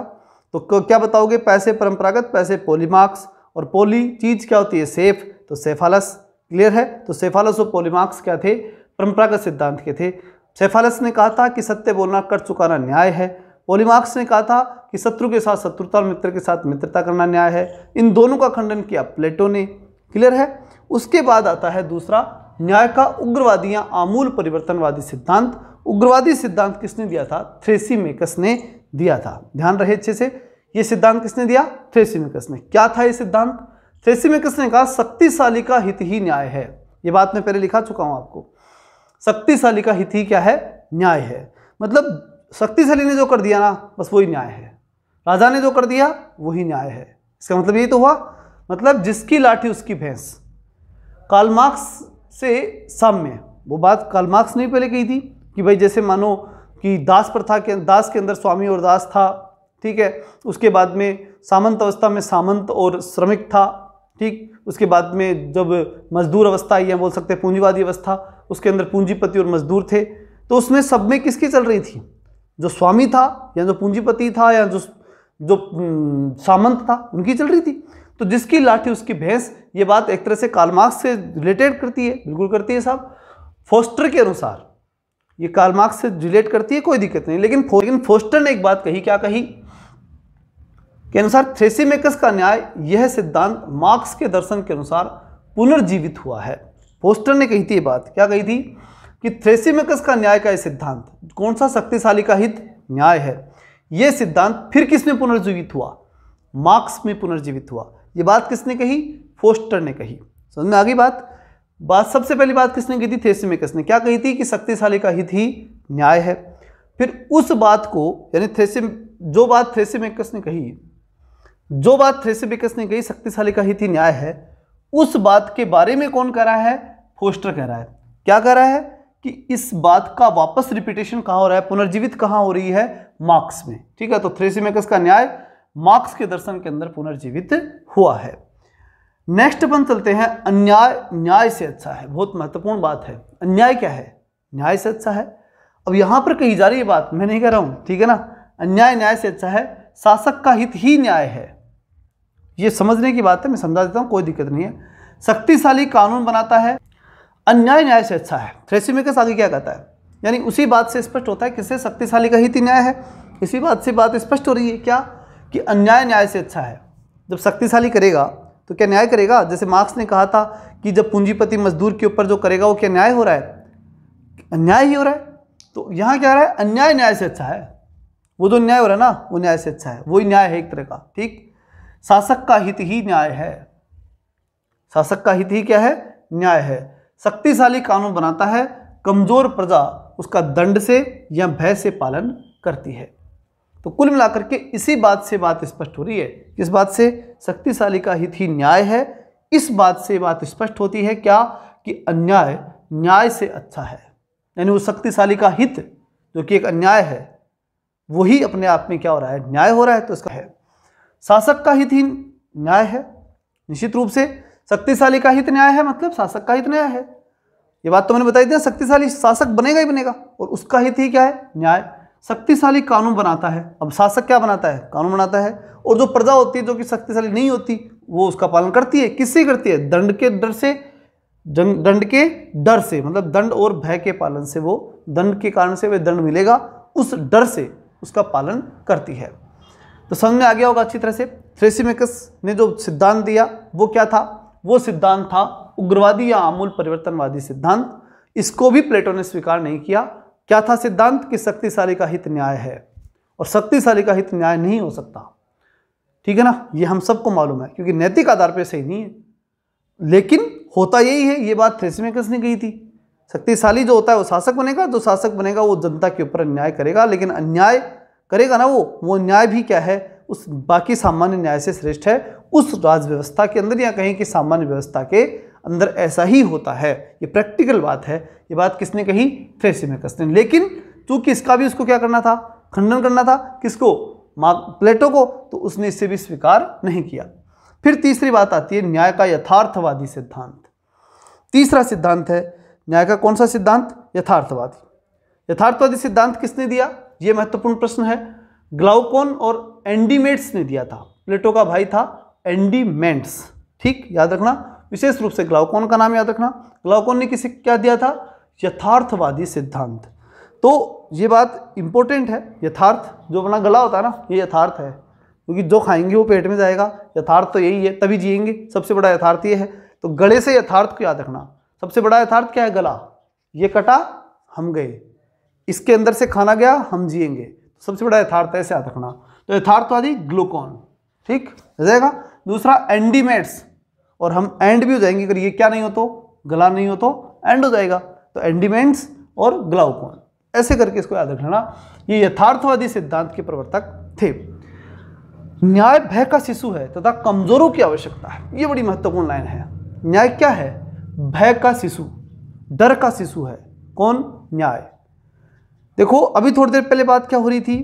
तो क्या बताओगे, पैसे परंपरागत, पैसे पोलीमार्क्स, और पोली चीज क्या होती है, सेफ, तो सेफालस। क्लियर है। तो सेफालस और पोलीमार्क्स क्या थे, परंपरागत सिद्धांत के थे। सेफालस ने कहा था कि सत्य बोलना कर्ज चुकाना न्याय है, पोलीमार्क्स ने कहा था कि शत्रु के साथ शत्रुता और मित्र के साथ मित्रता करना न्याय है। इन दोनों का खंडन किया प्लेटो ने। क्लियर है। उसके बाद आता है दूसरा, न्याय का उग्रवादी या आमूल परिवर्तनवादी सिद्धांत। उग्रवादी सिद्धांत किसने दिया था, थ्रेसिमेकस ने दिया था। ध्यान रहे अच्छे से, ये सिद्धांत किसने दिया, थ्रेसिमेकस ने। क्या था ये सिद्धांत, थ्रेसिमेकस ने कहा शक्तिशाली का हित ही न्याय है। ये बात मैं पहले लिखा चुका हूं आपको, शक्तिशाली का हित ही क्या है, न्याय है। मतलब शक्तिशाली ने जो कर दिया ना, बस वही न्याय है, राजा ने जो कर दिया वही न्याय है। इसका मतलब यही तो हुआ, मतलब जिसकी लाठी उसकी भैंस। कार्ल मार्क्स से साम्य, वो बात कार्ल मार्क्स ने पहले कही थी कि भाई जैसे मानो कि दास प्रथा के, दास के अंदर स्वामी और दास था, ठीक है, उसके बाद में सामंत अवस्था में सामंत और श्रमिक था, ठीक, उसके बाद में जब मजदूर अवस्था आई है, बोल सकते हैं पूंजीवादी अवस्था, उसके अंदर पूंजीपति और मजदूर थे। तो उसमें सब में किसकी चल रही थी, जो स्वामी था या जो पूंजीपति था या जो सामंत था, उनकी चल रही थी। तो जिसकी लाठी उसकी भैंस, ये बात एक तरह से कार्ल मार्क्स से रिलेटेड करती है, बिल्कुल करती है साहब। फोस्टर के अनुसार ये कार्ल मार्क्स से रिलेट करती है, कोई दिक्कत नहीं, लेकिन फोस्टर ने एक बात कही, क्या कही, के अनुसार थ्रेसिमेकस का न्याय, यह सिद्धांत मार्क्स के दर्शन के अनुसार पुनर्जीवित हुआ है। फोस्टर ने कही थी ये बात, क्या कही थी, कि थ्रेसिमेकस का न्याय का यह सिद्धांत, कौन सा, शक्तिशाली का हित न्याय है, यह सिद्धांत फिर किसमें पुनर्जीवित हुआ, मार्क्स में पुनर्जीवित हुआ। यह बात किसने कही, फोस्टर ने कही। समझ में आ गई बात। सबसे पहली बात किसने की थी, थ्रेसिमेकस ने। क्या कही थी, कि शक्तिशाली का हित ही न्याय है। फिर उस बात को, यानी जो बात थ्रेसिमेकस ने कही, शक्तिशाली का हित ही न्याय है, उस बात के बारे में कौन कह रहा है, फोस्टर कह रहा है। क्या कह रहा है, कि इस बात का वापस रिपीटेशन कहाँ हो रहा है, पुनर्जीवित कहाँ हो रही है, मार्क्स में। ठीक है। तो थ्रेसिमेकस का न्याय मार्क्स के दर्शन के अंदर पुनर्जीवित हुआ है। नेक्स्ट अपन चलते हैं, अन्याय न्याय से अच्छा है। बहुत महत्वपूर्ण बात है, अन्याय क्या है, न्याय से अच्छा है। अब यहां पर कही जा रही है बात, मैं नहीं कह रहा हूं, ठीक है ना, अन्याय न्याय से अच्छा है, शासक का हित ही न्याय है। ये समझने की बात है, मैं समझा देता हूं, कोई दिक्कत नहीं है। शक्तिशाली कानून बनाता है, अन्याय न्याय से अच्छा है। थ्रेसिमेकस आगे क्या कहता है, यानी उसी बात से स्पष्ट होता है किससे, शक्तिशाली का हित ही न्याय है। इसी बात से बात स्पष्ट हो रही है क्या, कि अन्याय न्याय से अच्छा है। जब शक्तिशाली करेगा तो क्या न्याय करेगा? जैसे मार्क्स ने कहा था कि जब पूंजीपति मजदूर के ऊपर जो करेगा वो क्या न्याय हो रहा है? अन्याय ही हो रहा है। तो यहाँ क्या रहा है? अन्याय न्याय से अच्छा है। वो जो न्याय हो रहा है ना वो न्याय से अच्छा है, वही न्याय है एक तरह का। ठीक, शासक का हित ही न्याय है। शासक का हित ही क्या है? न्याय है। शक्तिशाली कानून बनाता है, कमजोर प्रजा उसका दंड से या भय से पालन करती है। तो कुल मिलाकर के इसी बात से बात स्पष्ट हो रही है। किस बात से? शक्तिशाली का हित ही न्याय है। इस बात से बात स्पष्ट होती है क्या? कि अन्याय न्याय से अच्छा है। यानी वो शक्तिशाली का हित जो कि एक अन्याय है वही अपने आप में क्या हो रहा है? न्याय हो रहा है। तो इसका है शासक का हित ही न्याय है। निश्चित रूप से शक्तिशाली का हित न्याय है, मतलब शासक का हित न्याय है। ये बात तो मैंने बताई थी, शक्तिशाली शासक बनेगा ही बनेगा, और उसका हित ही क्या है? न्याय। शक्तिशाली कानून बनाता है। अब शासक क्या बनाता है? कानून बनाता है। और जो प्रजा होती है जो कि शक्तिशाली नहीं होती वो उसका पालन करती है। किससे करती है? दंड के डर से। दंड के डर से मतलब दंड और भय के पालन से, वो दंड के कारण से वे दंड मिलेगा उस डर से उसका पालन करती है। तो समझ में आ गया होगा अच्छी तरह से। थ्रेसिमेकस ने जो सिद्धांत दिया वो क्या था? वो सिद्धांत था उग्रवादी या आमूल परिवर्तनवादी सिद्धांत। इसको भी प्लेटो ने स्वीकार नहीं किया। क्या था सिद्धांत? कि शक्तिशाली का हित न्याय है, और शक्तिशाली का हित न्याय नहीं हो सकता। ठीक है ना, ये हम सबको मालूम है, क्योंकि नैतिक आधार पर सही नहीं है। लेकिन होता यही है, ये बात थ्रेसिमेकस ने कही थी। शक्तिशाली जो होता है वो शासक बनेगा, जो शासक बनेगा वो जनता के ऊपर अन्याय करेगा, लेकिन अन्याय करेगा ना वो न्याय भी क्या है? उस बाकी सामान्य न्याय से श्रेष्ठ है। उस राज व्यवस्था के अंदर या कहीं कि सामान्य व्यवस्था के अंदर ऐसा ही होता है। ये प्रैक्टिकल बात है। ये बात किसने कही? थ्रेसिमेकस ने। लेकिन चूंकि इसका भी उसको क्या करना था? खंडन करना था। किसको? प्लेटो को। तो उसने इससे भी स्वीकार नहीं किया। फिर तीसरी बात आती है न्याय का यथार्थवादी सिद्धांत। तीसरा सिद्धांत है न्याय का कौन सा सिद्धांत? यथार्थवादी। यथार्थवादी सिद्धांत किसने दिया? यह महत्वपूर्ण प्रश्न है। ग्लाउकोन और एंडीमेंट्स ने दिया था। प्लेटो का भाई था एंडीमेंट्स। ठीक, याद रखना, विशेष रूप से ग्लाउकोन का नाम याद रखना। ग्लाउकोन ने किसे क्या दिया था? यथार्थवादी सिद्धांत। तो ये बात इंपॉर्टेंट है। यथार्थ जो अपना गला होता है ना, ये यथार्थ है, क्योंकि जो खाएंगे वो पेट में जाएगा। यथार्थ तो यही है, तभी जिएंगे। सबसे बड़ा यथार्थ ये है। तो गले से यथार्थ को याद रखना। सबसे बड़ा यथार्थ क्या है? गला। ये कटा, हम गए। इसके अंदर से खाना गया, हम जिएंगे। सबसे बड़ा यथार्थ है, ऐसे याद रखना। तो यथार्थवादी ग्लूकोन। ठीक हो जाएगा। दूसरा एंडीमेंट्स, और हम एंड भी हो जाएंगे अगर ये क्या नहीं हो तो, गला नहीं हो तो एंड हो जाएगा। तो एंडीमेंट्स और ग्लाउकोन, ऐसे करके इसको याद रखना। ये यथार्थवादी सिद्धांत के प्रवर्तक थे। न्याय भय का शिशु है तथा कमजोरों की आवश्यकता है। ये बड़ी महत्वपूर्ण लाइन है। न्याय क्या है? भय का शिशु, डर का शिशु है। कौन? न्याय। देखो अभी थोड़ी देर पहले बात क्या हो रही थी?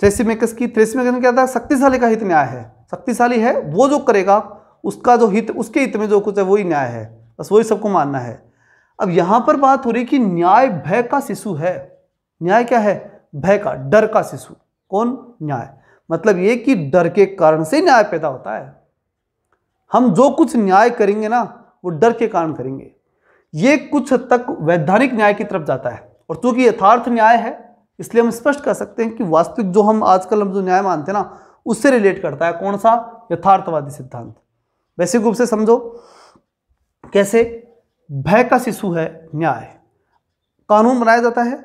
थ्रेसिमेकस की। थ्रेसिमेकस ने क्या था? शक्तिशाली का हित न्याय है। शक्तिशाली है वो जो करेगा, उसका जो हित, उसके हित में जो कुछ है वही न्याय है, बस वही सबको मानना है। अब यहां पर बात हो रही कि न्याय भय का शिशु है। न्याय क्या है? भय का, डर का शिशु। कौन? न्याय। मतलब ये कि डर के कारण से न्याय पैदा होता है। हम जो कुछ न्याय करेंगे ना वो डर के कारण करेंगे। ये कुछ हद तक वैधानिक न्याय की तरफ जाता है। और चूंकि यथार्थ न्याय है इसलिए हम स्पष्ट कर सकते हैं कि वास्तविक जो हम आजकल जो न्याय मानते हैं ना उससे रिलेट करता है। कौन सा? यथार्थवादी सिद्धांत। वैसे रूप से समझो कैसे? भय का शिशु है न्याय। कानून बनाया जाता है,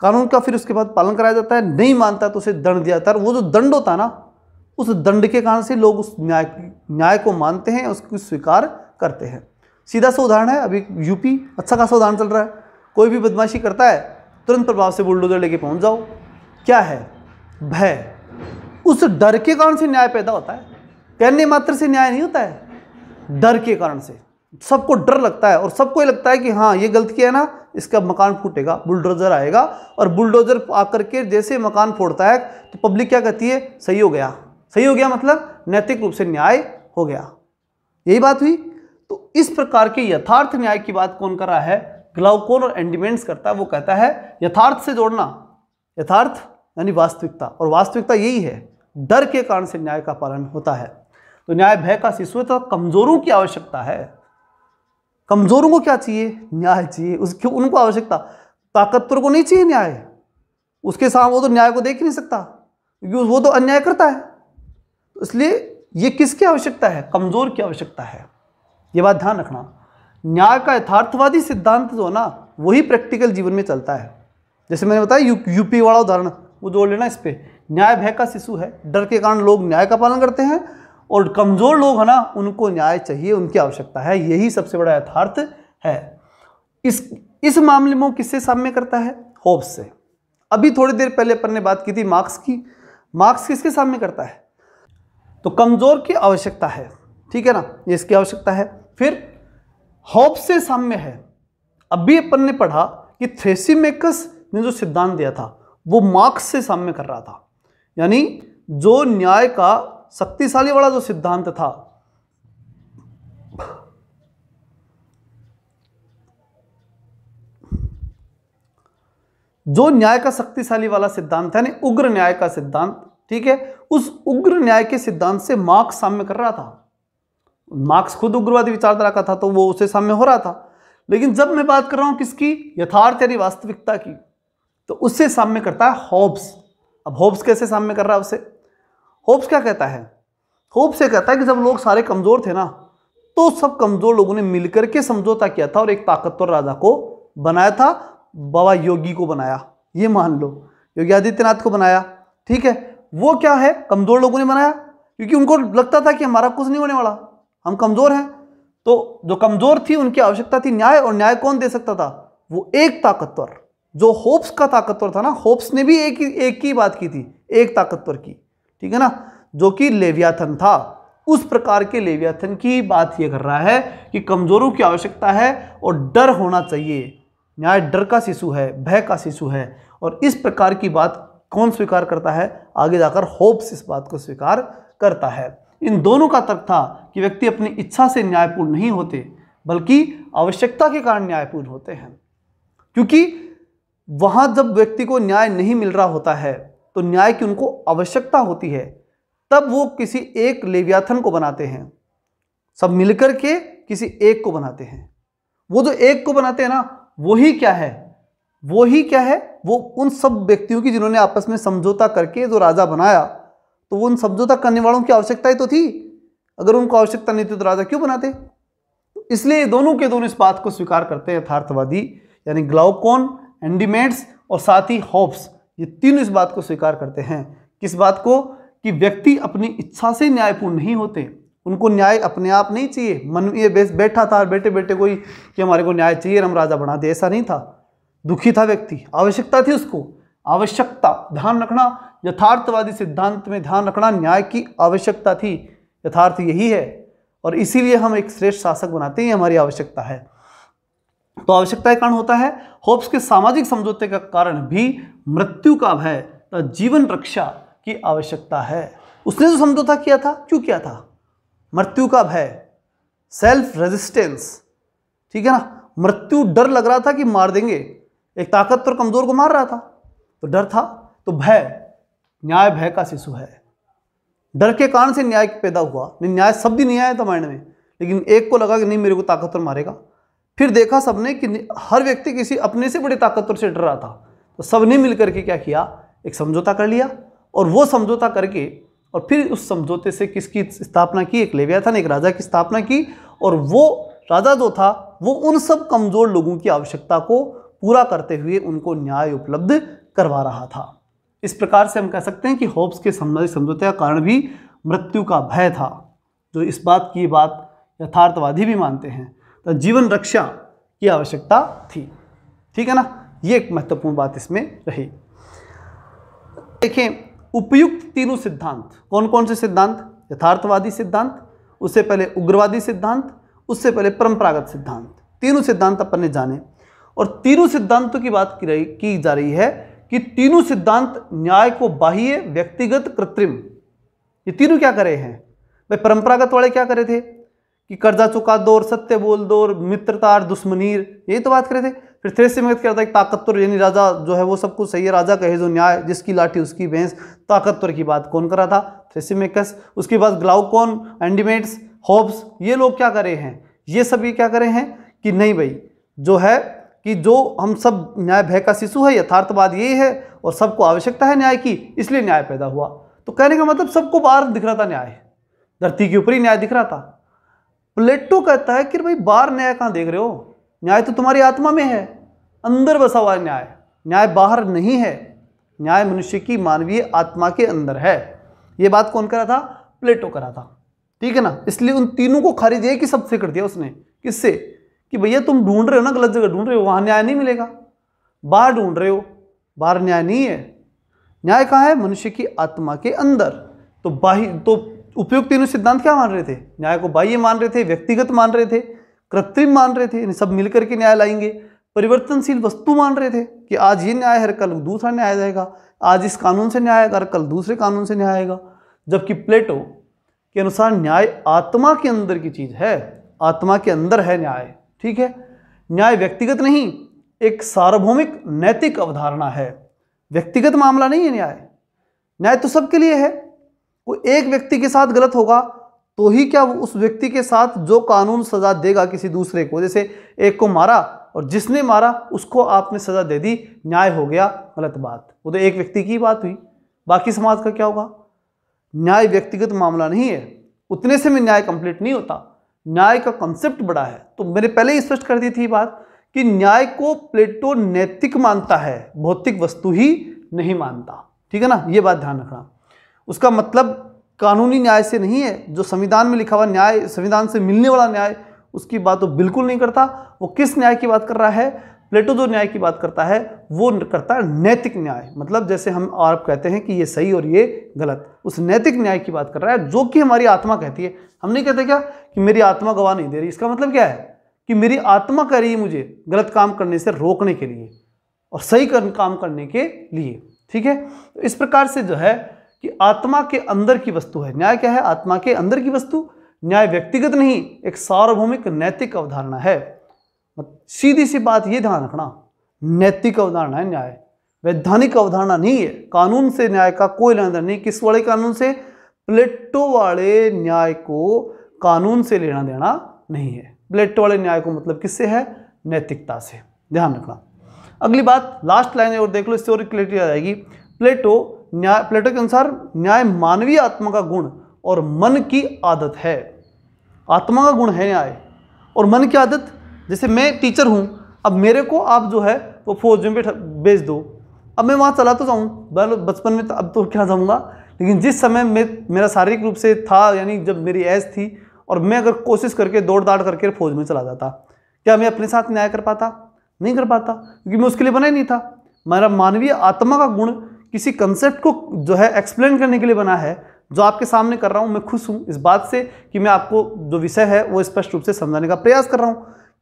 कानून का फिर उसके बाद पालन कराया जाता है। नहीं मानता तो उसे दंड दिया जाता है। वो जो दंड होता है ना, उस दंड के कारण से लोग उस न्याय को मानते हैं, उसको स्वीकार करते हैं। सीधा सा उदाहरण है, अभी यूपी अच्छा खासा उदाहरण चल रहा है। कोई भी बदमाशी करता है तुरंत प्रभाव से बुलडोजर लेके पहुंच जाओ। क्या है? भय। उस डर के कारण से न्याय पैदा होता है। कहने मात्र से न्याय नहीं होता है, डर के कारण से। सबको डर लगता है और सबको ये लगता है कि हाँ ये गलत किया है ना, इसका मकान फूटेगा, बुलडोजर आएगा। और बुलडोजर आकर के जैसे मकान फोड़ता है तो पब्लिक क्या कहती है? सही हो गया। सही हो गया मतलब नैतिक रूप से न्याय हो गया। यही बात हुई। तो इस प्रकार के यथार्थ न्याय की बात कौन कर रहा है? ग्लाउकोन और एंडीमेंट्स करता है। वो कहता है यथार्थ से जोड़ना। यथार्थ यानी वास्तविकता, और वास्तविकता यही है, डर के कारण से न्याय का पालन होता है। तो न्याय भय का शिशु है, तो कमजोरों की आवश्यकता है। कमजोरों को क्या चाहिए? न्याय चाहिए। उसकी उनको आवश्यकता। ताकतवर को नहीं चाहिए न्याय। उसके सामने वो तो न्याय को देख ही नहीं सकता क्योंकि वो तो अन्याय करता है। इसलिए ये किसकी आवश्यकता है? कमजोर की आवश्यकता है। ये बात ध्यान रखना। न्याय का यथार्थवादी सिद्धांत जो है ना, वही प्रैक्टिकल जीवन में चलता है। जैसे मैंने बताया यूपी वाला उदाहरण, वो जोड़ लेना इस पे। न्याय भय का शिशु है, डर के कारण लोग न्याय का पालन करते हैं, और कमजोर लोग है ना, उनको न्याय चाहिए, उनकी आवश्यकता है। यही सबसे बड़ा यथार्थ है। इस मामले में वो किससे साम्य करता है? होब्स से। अभी थोड़ी देर पहले अपन ने बात की थी मार्क्स की। मार्क्स किसके साम्य करता है? तो कमजोर की आवश्यकता है, ठीक है ना, ये इसकी आवश्यकता है। फिर होब्स से साम्य है। अभी अपन ने पढ़ा कि थ्रेसिमेकस ने जो सिद्धांत दिया था वो मार्क्स से साम्य कर रहा था। यानी जो न्याय का शक्तिशाली वाला जो सिद्धांत था, जो न्याय का शक्तिशाली वाला सिद्धांत है, यानी उग्र न्याय का सिद्धांत, ठीक है, उस उग्र न्याय के सिद्धांत से मार्क्स साम्य कर रहा था। मार्क्स खुद उग्रवादी विचारधारा का था, तो वो उससे साम्य हो रहा था। लेकिन जब मैं बात कर रहा हूं किसकी? यथार्थ यानी वास्तविकता की, तो उससे साम्य करता है होब्स। अब होब्स कैसे साम्य कर रहा है उससे? होब्स क्या कहता है? होब्स ये कहता है कि जब लोग सारे कमजोर थे ना, तो सब कमजोर लोगों ने मिलकर के समझौता किया था और एक ताकतवर राजा को बनाया था। बाबा योगी को बनाया, ये मान लो योगी आदित्यनाथ को बनाया, ठीक है। वो क्या है? कमजोर लोगों ने बनाया, क्योंकि उनको लगता था कि हमारा कुछ नहीं होने वाला, हम कमजोर हैं। तो जो कमजोर थी उनकी आवश्यकता थी न्याय, और न्याय कौन दे सकता था? वो एक ताकतवर, जो होब्स का ताकतवर था ना। होब्स ने भी एक ही बात की थी, एक ताकतवर की, ठीक है ना, जो कि लेवियाथन था। उस प्रकार के लेवियाथन की बात ये कर रहा है कि कमजोरों की आवश्यकता है और डर होना चाहिए। न्याय डर का शिशु है, भय का शिशु है, और इस प्रकार की बात कौन स्वीकार करता है? आगे जाकर होब्स इस बात को स्वीकार करता है। इन दोनों का तर्क था कि व्यक्ति अपनी इच्छा से न्यायपूर्ण नहीं होते, बल्कि आवश्यकता के कारण न्यायपूर्ण होते हैं। क्योंकि वहां जब व्यक्ति को न्याय नहीं मिल रहा होता है, तो न्याय की उनको आवश्यकता होती है, तब वो किसी एक लेवियाथन को बनाते हैं, सब मिलकर के किसी एक को बनाते हैं। वो जो एक को बनाते हैं ना, वही क्या है? वो उन सब व्यक्तियों की जिन्होंने आपस में समझौता करके जो राजा बनाया, तो वो उन समझौता करने वालों की आवश्यकता ही तो थी। अगर उनको आवश्यकता नहीं थी तो राजा क्यों बनाते? इसलिए दोनों के दोनों इस बात को स्वीकार करते हैं यथार्थवादी, यानी ग्लाउकोन, एंडीमेट्स और साथ ही होब्स, ये तीनों इस बात को स्वीकार करते हैं। किस बात को? कि व्यक्ति अपनी इच्छा से न्यायपूर्ण नहीं होते, उनको न्याय अपने आप नहीं चाहिए। मन में ये बैठा था बैठे बैठे कोई कि हमारे को न्याय चाहिए, हम राजा बना दे, ऐसा नहीं था। दुखी था व्यक्ति, आवश्यकता थी उसको। आवश्यकता ध्यान रखना, यथार्थवादी सिद्धांत में ध्यान रखना, न्याय की आवश्यकता थी। यथार्थ यही है, और इसीलिए हम एक श्रेष्ठ शासक बनाते हैं, हमारी आवश्यकता है। तो आवश्यकता के कारण होता है। होब्स के सामाजिक समझौते का कारण भी मृत्यु का भय, तो जीवन रक्षा की आवश्यकता है। उसने जो समझौता किया था, क्यों किया था? मृत्यु का भय, सेल्फ रेजिस्टेंस, ठीक है ना। मृत्यु डर लग रहा था कि मार देंगे, एक ताकतवर कमजोर को मार रहा था, तो डर था। तो भय, न्याय भय का शिशु है। डर के कारण से न्याय पैदा हुआ। न्याय शब्द ही नहीं आया था माइंड में, लेकिन एक को लगा कि नहीं मेरे को ताकतवर मारेगा। फिर देखा सबने कि हर व्यक्ति किसी अपने से बड़े ताकतवर से डर रहा था, तो सबने मिलकर के क्या किया? एक समझौता कर लिया, और वो समझौता करके और फिर उस समझौते से किसकी स्थापना की? एक लेवियाथन, एक राजा की स्थापना की। और वो राजा जो था वो उन सब कमजोर लोगों की आवश्यकता को पूरा करते हुए उनको न्याय उपलब्ध करवा रहा था। इस प्रकार से हम कह सकते हैं कि होब्स के सामाजिक समझौते का कारण भी मृत्यु का भय था, जो इस बात की बात यथार्थवादी भी मानते हैं। तो जीवन रक्षा की आवश्यकता थी, ठीक है ना। ये एक महत्वपूर्ण बात इसमें रही। देखें, उपयुक्त तीनों सिद्धांत कौन कौन से सिद्धांत? यथार्थवादी सिद्धांत, उससे पहले उग्रवादी सिद्धांत, उससे पहले परंपरागत सिद्धांत। तीनों सिद्धांत अपन ने जाने, और तीनों सिद्धांतों की बात की जा रही है कि तीनों सिद्धांत न्याय को बाह्य, व्यक्तिगत, कृत्रिम, ये तीनों क्या करे हैं? भाई परंपरागत वाले क्या करे थे कि कर्जा चुका दो और सत्य बोल दो और मित्रता और दुश्मनीर, यही तो बात करे थे। फिर थ्रेसिमेकस क्या था? एक ताकतवर, यानी राजा जो है वो सब कुछ सही है, राजा कहे जो न्याय, जिसकी लाठी उसकी भैंस, ताकतवर की बात कौन कर रहा था? थ्रेसिमेकस। उसके बाद ग्लाउकोन, एंडीमेट्स, होब्स, ये लोग क्या करे हैं? ये सभी क्या करे हैं कि नहीं भाई, जो है कि जो हम सब न्याय भय का शिशु है, यथार्थवाद यही है, और सबको आवश्यकता है न्याय की, इसलिए न्याय पैदा हुआ। तो कहने का मतलब सबको बाहर दिख रहा था न्याय, धरती के ऊपर ही न्याय दिख रहा था। प्लेटो कहता है कि भाई बाहर न्याय कहाँ देख रहे हो, न्याय तो तुम्हारी आत्मा में है, अंदर बसा हुआ है न्याय, न्याय बाहर नहीं है, न्याय मनुष्य की मानवीय आत्मा के अंदर है। ये बात कौन करा था? प्लेटो करा था, ठीक है ना। इसलिए उन तीनों को खारिज एक ही शब्द से कर दिया उसने। किससे? कि भैया तुम ढूंढ रहे हो ना, गलत जगह ढूंढ रहे हो, वहां न्याय नहीं मिलेगा। बाहर ढूंढ रहे हो, बाहर न्याय नहीं है। न्याय कहाँ है? मनुष्य की आत्मा के अंदर। तो बाह्य, तो उपयुक्त तीनों सिद्धांत क्या मान रहे थे? न्याय को बाह्य मान रहे थे, व्यक्तिगत मान रहे थे, कृत्रिम मान रहे थे, इन सब मिलकर के न्याय लाएंगे। परिवर्तनशील वस्तु मान रहे थे कि आज ये न्याय है, कल दूसरा न्याय आ जाएगा, आज इस कानून से न्याय आएगा, कल दूसरे कानून से न्याय आएगा। जबकि प्लेटो के अनुसार न्याय आत्मा के अंदर की चीज है, आत्मा के अंदर है न्याय, ठीक है। न्याय व्यक्तिगत नहीं, एक सार्वभौमिक नैतिक अवधारणा है, व्यक्तिगत मामला नहीं है न्याय। न्याय तो सबके लिए है। कोई एक व्यक्ति के साथ गलत होगा तो ही क्या उस व्यक्ति के साथ जो कानून सजा देगा किसी दूसरे को, जैसे एक को मारा और जिसने मारा उसको आपने सजा दे दी, न्याय हो गया, गलत बात। वो तो एक व्यक्ति की बात हुई, बाकी समाज का क्या होगा? न्याय व्यक्तिगत मामला नहीं है, उतने से में न्याय कंप्लीट नहीं होता। न्याय का कॉन्सेप्ट बड़ा है। तो मैंने पहले ही स्पष्ट कर दी थी बात कि न्याय को प्लेटो नैतिक मानता है, भौतिक वस्तु ही नहीं मानता, ठीक है ना। ये बात ध्यान रखना। उसका मतलब कानूनी न्याय से नहीं है, जो संविधान में लिखा हुआ न्याय, संविधान से मिलने वाला न्याय, उसकी बात तो बिल्कुल नहीं करता। वो किस न्याय की बात कर रहा है? प्लेटो जो न्याय की बात करता है वो करता है नैतिक न्याय। मतलब जैसे हम और आप कहते हैं कि ये सही और ये गलत, उस नैतिक न्याय की बात कर रहा है जो कि हमारी आत्मा कहती है। हम नहीं कहते क्या कि मेरी आत्मा गवाह नहीं दे रही। इसका मतलब क्या है? कि मेरी आत्मा कह रही है मुझे गलत काम करने से रोकने के लिए और सही काम करने के लिए, ठीक है। तो इस प्रकार से जो है कि आत्मा के अंदर की वस्तु है न्याय। क्या है? आत्मा के अंदर की वस्तु। न्याय व्यक्तिगत नहीं, एक सार्वभौमिक नैतिक अवधारणा है। सीधी सी बात ये ध्यान रखना, नैतिक अवधारणा है न्याय, वैधानिक अवधारणा नहीं है। कानून से न्याय का कोई लेना देना नहीं। किस वाले कानून से? प्लेटो वाले न्याय को कानून से लेना देना नहीं है। प्लेटो वाले न्याय को मतलब किससे है? नैतिकता से। ध्यान रखना। अगली बात, लास्ट लाइन और देख लो, इससे और क्लैरिटी आ जाएगी। प्लेटो के अनुसार न्याय मानवीय आत्मा का गुण और मन की आदत है। आत्मा का गुण है न्याय और मन की आदत। जैसे मैं टीचर हूं, अब मेरे को आप जो है वो फौज में भेज दो, अब मैं वहां चला तो जाऊं, बचपन में तो अब तो क्या जाऊंगा, लेकिन जिस समय मेरा शारीरिक रूप से था, यानी जब मेरी एज थी, और मैं अगर कोशिश करके दौड़ दाड़ करके फौज में चला जाता, क्या मैं अपने साथ न्याय कर पाता? नहीं कर पाता, क्योंकि मैं उसके लिए बना ही नहीं था। मेरा मानवीय आत्मा का गुण किसी कंसेप्ट को जो है एक्सप्लेन करने के लिए बना है। जो आपके सामने कर रहा हूं, मैं खुश हूं इस बात से कि मैं आपको जो विषय है वो स्पष्ट रूप से समझाने का प्रयास कर रहा हूं,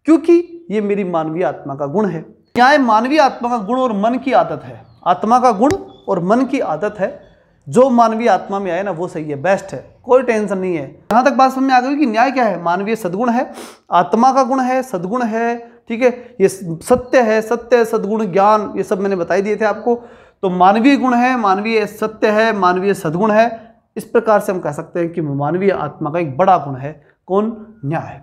क्योंकि ये मेरी मानवीय आत्मा का गुण है। न्याय मानवीय आत्मा का गुण और मन की आदत है। आत्मा का गुण और मन की आदत है। जो मानवीय आत्मा में आए ना वो सही है, बेस्ट है, कोई टेंशन नहीं है। यहां तक बात समझ में आ गई कि न्याय क्या है? मानवीय सद्गुण है, आत्मा का गुण है, सद्गुण है, ठीक है। ये सत्य है, सत्य, सद्गुण, ज्ञान, ये सब मैंने बताई दिए थे आपको। तो मानवीय गुण है, मानवीय सत्य है, मानवीय सद्गुण है। इस प्रकार से हम कह सकते हैं कि मानवीय आत्मा का एक बड़ा गुण है कौन? न्याय।